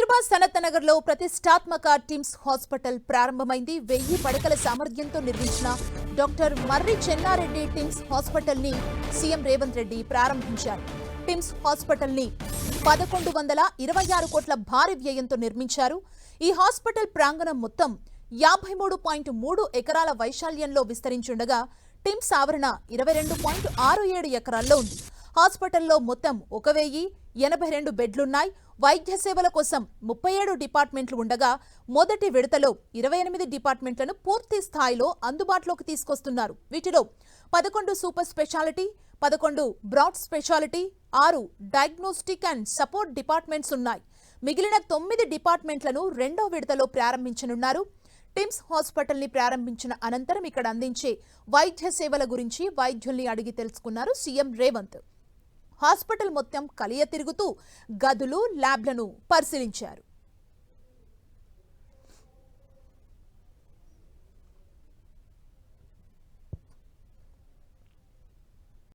హైదరాబాద్ సనత్ నగర్ లో ప్రతిష్టాత్మక TIMS hospital ప్రారంభమైంది. 1000 పడకల సామర్థ్యంతో నిర్మించిన డాక్టర్ మర్రి చెన్నారెడ్డి టిమ్స్ హాస్పిటల్ ని సీఎం రేవంత్ రెడ్డి ప్రారంభించారు. టిమ్స్ హాస్పిటల్ ని 1126 కోట్ల భారీ వ్యయంతో నిర్మించారు. ఈ హాస్పిటల్ ప్రాంగణం మొత్తం 53.3 ఎకరాల వైశాల్యంలో విస్తరించుండగా టిమ్స్ ఆవరణ 22.67 ఎకరాల్లో ఉంది. హాస్పిటల్లో మొత్తం 1082 బెడ్లున్నాయి. వైద్య సేవల కోసం 37 డిపార్ట్మెంట్లు ఉండగా మొదటి విడతలో 28 డిపార్ట్మెంట్లను పూర్తి స్థాయిలో అందుబాటులోకి తీసుకొస్తున్నారు. వీటిలో 11 super speciality, 11 broad speciality, 6 diagnostic and support departments ఉన్నాయి. మిగిలిన 9 డిపార్ట్మెంట్లను రెండో విడతలో ప్రారంభించనున్నారు. టిమ్స్ హాస్పిటల్ ని ప్రారంభించిన అనంతరం ఇక్కడ అందించే వైద్య సేవల గురించి వైద్యుల్ని అడిగి తెలుసుకున్నారు సీఎం రేవంత్. హాస్పిటల్ మొత్తం కలియ తిరుగుతూ గదులు, ల్యాబ్లను పరిశీలించారు.